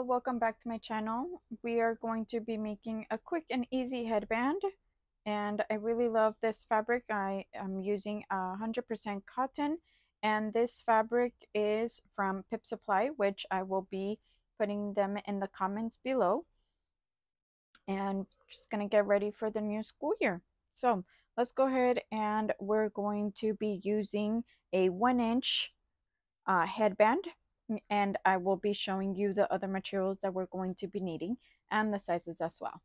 Welcome back to my channel. We are going to be making a quick and easy headband, and I really love this fabric. I am using 100% cotton, and this fabric is from Pip Supply, which I will be putting them in the comments below. And just gonna get ready for the new school year. So let's go ahead, and we're going to be using a 1-inch headband, and I will be showing you the other materials that we're going to be needing and the sizes as well.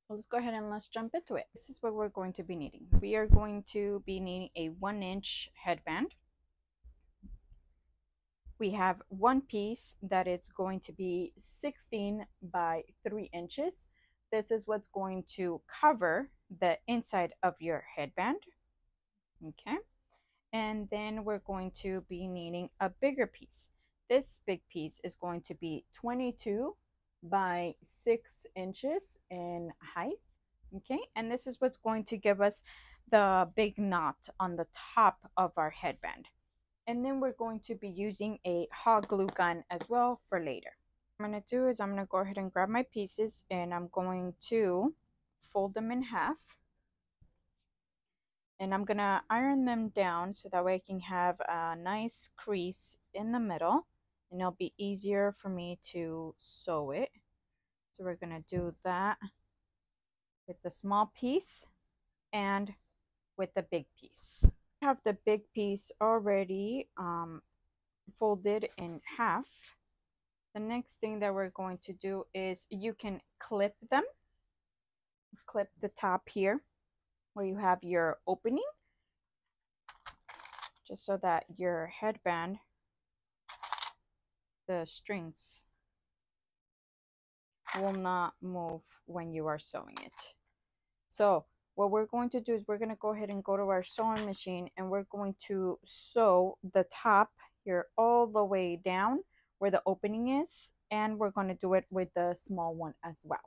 So let's go ahead and let's jump into it. This is what we're going to be needing. We are going to be needing a 1-inch headband. We have one piece that is going to be 16 by 3 inches. This is what's going to cover the inside of your headband. Okay. And then we're going to be needing a bigger piece. This big piece is going to be 22 by 6 inches in height. Okay, and this is what's going to give us the big knot on the top of our headband. And then we're going to be using a hot glue gun as well for later. What I'm going to do is I'm going to go ahead and grab my pieces, and I'm going to fold them in half. And I'm gonna iron them down so that way I can have a nice crease in the middle, and it'll be easier for me to sew it. So we're gonna do that with the small piece and with the big piece. I have the big piece already folded in half. The next thing that we're going to do is you can clip them. Clip the top here where you have your opening, just so that your headband, the strings, will not move when you are sewing it. So what we're going to do is we're going to go ahead and go to our sewing machine, and we're going to sew the top here all the way down where the opening is, and we're going to do it with the small one as well.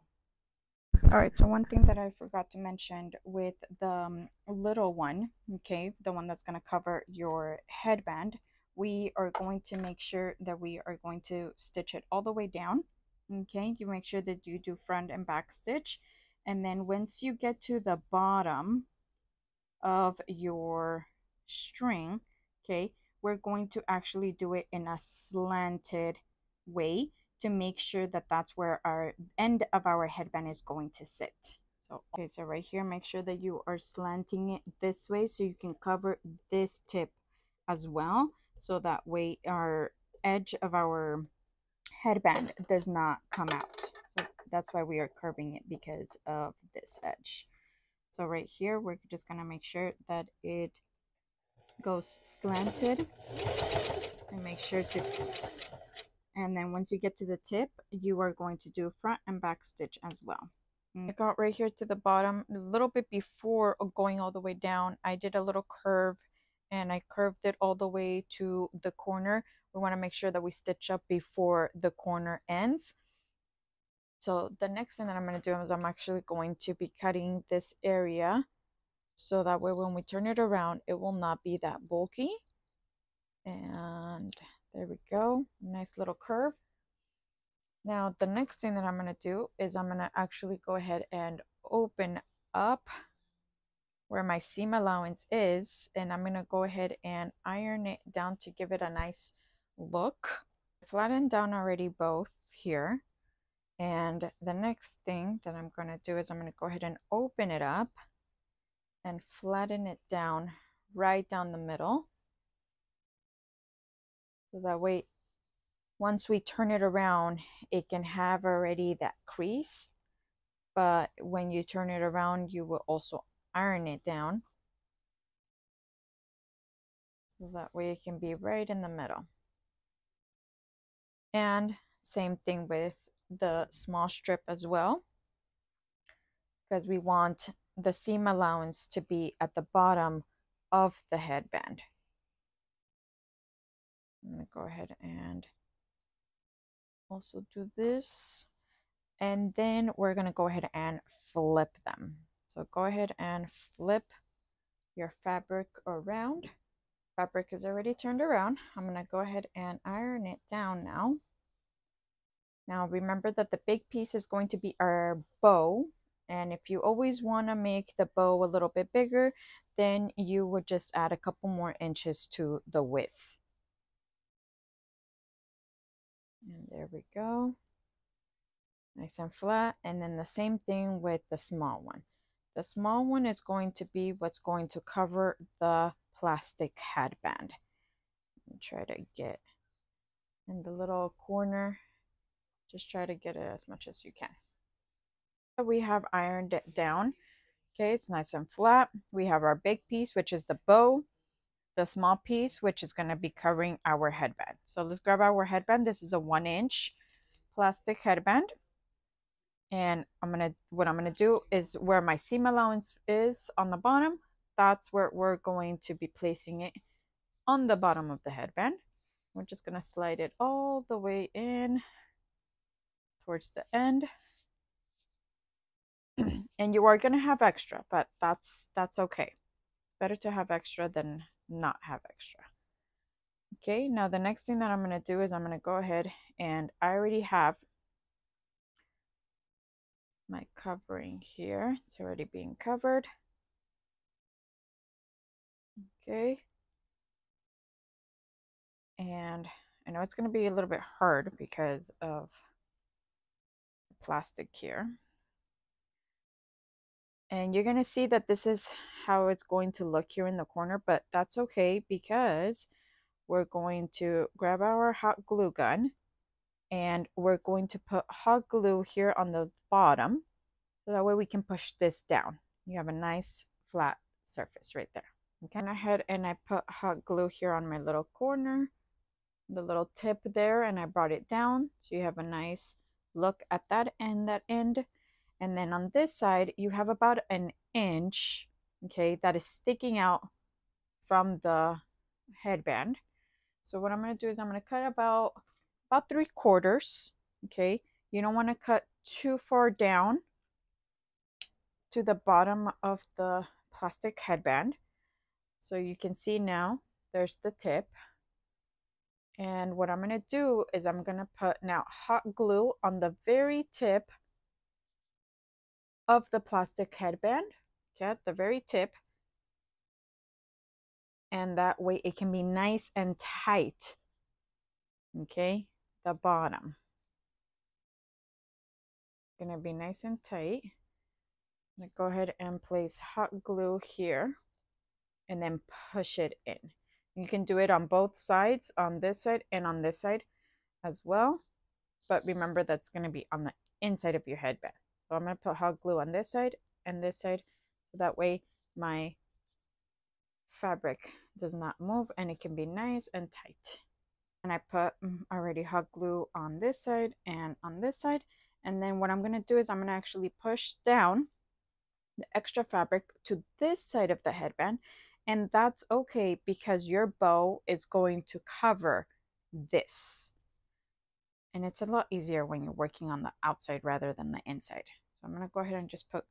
All right, so one thing that I forgot to mention with the little one, okay, the one that's going to cover your headband, we are going to make sure that we are going to stitch it all the way down. Okay, you make sure that you do front and back stitch, and then once you get to the bottom of your string, okay, we're going to actually do it in a slanted way to make sure that that's where our end of our headband is going to sit. So okay, so right here, make sure that you are slanting it this way so you can cover this tip as well, so that way our edge of our headband does not come out. So that's why we are curving it, because of this edge. So right here, we're just gonna make sure that it goes slanted, and make sure to, and then once you get to the tip, you are going to do front and back stitch as well. I got right here to the bottom, a little bit before going all the way down, I did a little curve, and I curved it all the way to the corner. We want to make sure that we stitch up before the corner ends. So the next thing that I'm going to do is I'm actually going to be cutting this area, so that way when we turn it around, it will not be that bulky. And there we go, nice little curve. Now the next thing that I'm going to do is I'm going to actually go ahead and open up where my seam allowance is, and I'm going to go ahead and iron it down to give it a nice look. Flattened down already both here, and the next thing that I'm going to do is I'm going to go ahead and open it up and flatten it down right down the middle, so that way once we turn it around, it can have already that crease, but when you turn it around, you will also iron it down, so that way it can be right in the middle. And same thing with the small strip as well, because we want the seam allowance to be at the bottom of the headband. I'm going to go ahead and also do this, and then we're going to go ahead and flip them. So go ahead and flip your fabric around. Fabric is already turned around. I'm going to go ahead and iron it down now. Now remember that the big piece is going to be our bow. And if you always want to make the bow a little bit bigger, then you would just add a couple more inches to the width. And there we go. Nice and flat. And then the same thing with the small one. The small one is going to be what's going to cover the plastic headband. Try to get in the little corner. Just try to get it as much as you can. We have ironed it down. Okay, it's nice and flat. We have our big piece, which is the bow, the small piece, which is going to be covering our headband. So let's grab our headband. This is a 1-inch plastic headband. And what I'm gonna do is where my seam allowance is on the bottom, that's where we're going to be placing it on the bottom of the headband. We're just gonna slide it all the way in towards the end. And you are gonna have extra, but that's okay. It's better to have extra than not have extra. Okay, now the next thing that I'm gonna do is I'm gonna go ahead, and I already have my covering here. It's already being covered. Okay. And I know it's going to be a little bit hard because of the plastic here. And you're going to see that this is how it's going to look here in the corner, but that's okay because we're going to grab our hot glue gun and we're going to put hot glue here on the bottom so that way we can push this down. You have a nice flat surface right there. Okay, and ahead and I put hot glue here on my little corner, the little tip there, and I brought it down so you have a nice look at that end. And then on this side you have about an inch, okay, that is sticking out from the headband. So what I'm going to do is I'm going to cut about 3/4. Okay, you don't want to cut too far down to the bottom of the plastic headband. So you can see now there's the tip. And what I'm going to do is I'm going to put now hot glue on the very tip of the plastic headband, okay, at the very tip. And that way it can be nice and tight, okay, the bottom. Going to be nice and tight. I'm going to go ahead and place hot glue here and then push it in. You can do it on both sides, on this side and on this side as well. But remember that's going to be on the inside of your headband. So I'm going to put hot glue on this side and this side so that way my fabric does not move and it can be nice and tight. And I put already hot glue on this side and on this side. And then what I'm going to do is I'm going to actually push down the extra fabric to this side of the headband. And that's okay because your bow is going to cover this. And it's a lot easier when you're working on the outside rather than the inside. So I'm going to go ahead and just put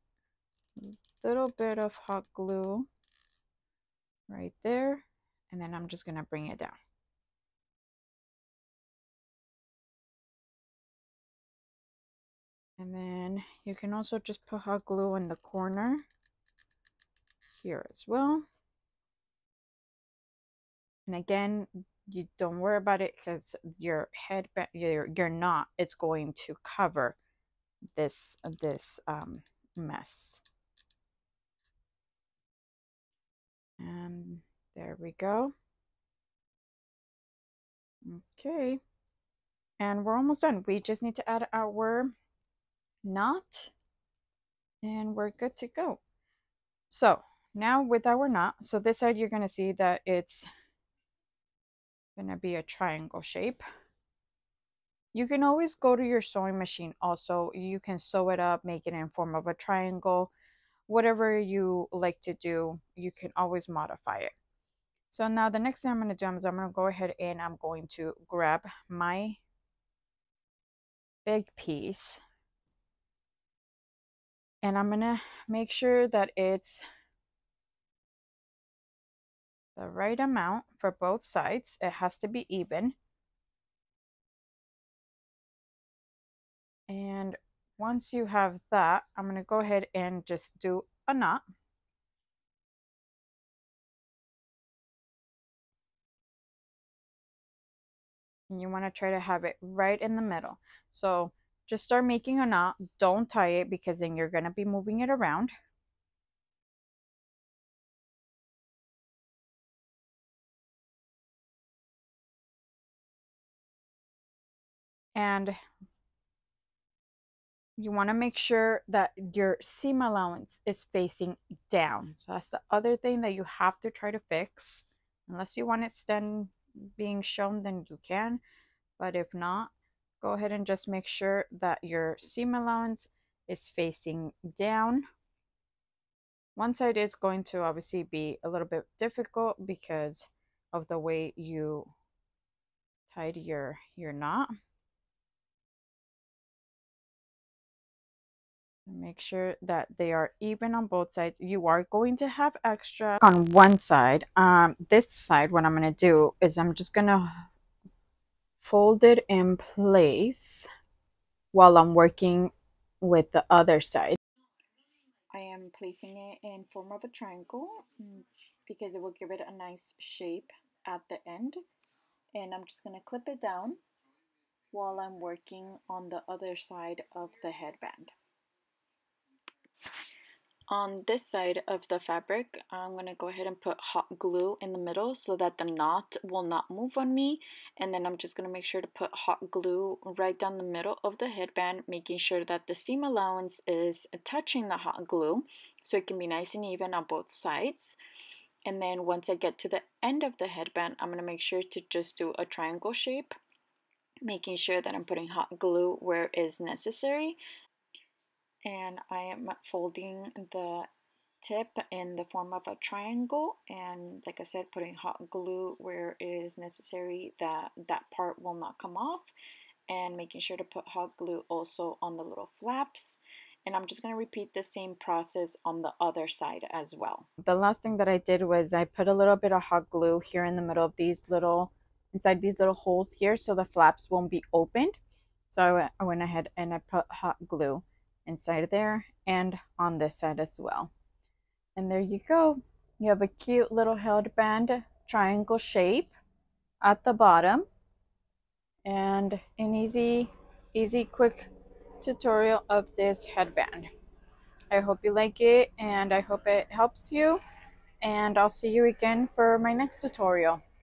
a little bit of hot glue right there. And then I'm just going to bring it down. And then you can also just put hot glue in the corner here as well. And again, you don't worry about it because your headband, your knot, it's going to cover this mess. And there we go. Okay, and we're almost done. We just need to add our knot and we're good to go. So now with our knot, so this side you're going to see that it's going to be a triangle shape. You can always go to your sewing machine also. You can sew it up, make it in form of a triangle. Whatever you like to do, you can always modify it. So now the next thing I'm going to do is I'm going to go ahead and I'm going to grab my big piece. And I'm going to make sure that it's the right amount for both sides. It has to be even. And once you have that, I'm going to go ahead and just do a knot. And you want to try to have it right in the middle. So just start making a knot. Don't tie it because then you're going to be moving it around. And you want to make sure that your seam allowance is facing down. So that's the other thing that you have to try to fix. Unless you want it being shown, then you can. But if not, go ahead and just make sure that your seam allowance is facing down. One side is going to obviously be a little bit difficult because of the way you tied your knot. Make sure that they are even on both sides. You are going to have extra on one side. This side, what I'm going to do is I'm just going to fold it in place while I'm working with the other side. I am placing it in form of a triangle because it will give it a nice shape at the end. And I'm just going to clip it down while I'm working on the other side of the headband. On this side of the fabric, I'm going to go ahead and put hot glue in the middle so that the knot will not move on me. And then I'm just going to make sure to put hot glue right down the middle of the headband, making sure that the seam allowance is touching the hot glue so it can be nice and even on both sides. And then once I get to the end of the headband, I'm going to make sure to just do a triangle shape, making sure that I'm putting hot glue where is necessary. And I am folding the tip in the form of a triangle, and like I said, putting hot glue where it is necessary that that part will not come off, and making sure to put hot glue also on the little flaps. And I'm just going to repeat the same process on the other side as well. The last thing that I did was I put a little bit of hot glue here in the middle of these little, inside these little holes here, so the flaps won't be opened. So I went ahead and I put hot glue inside there and on this side as well. And there you go. You have a cute little headband triangle shape at the bottom, and an easy quick tutorial of this headband. I hope you like it, and I hope it helps you, and I'll see you again for my next tutorial.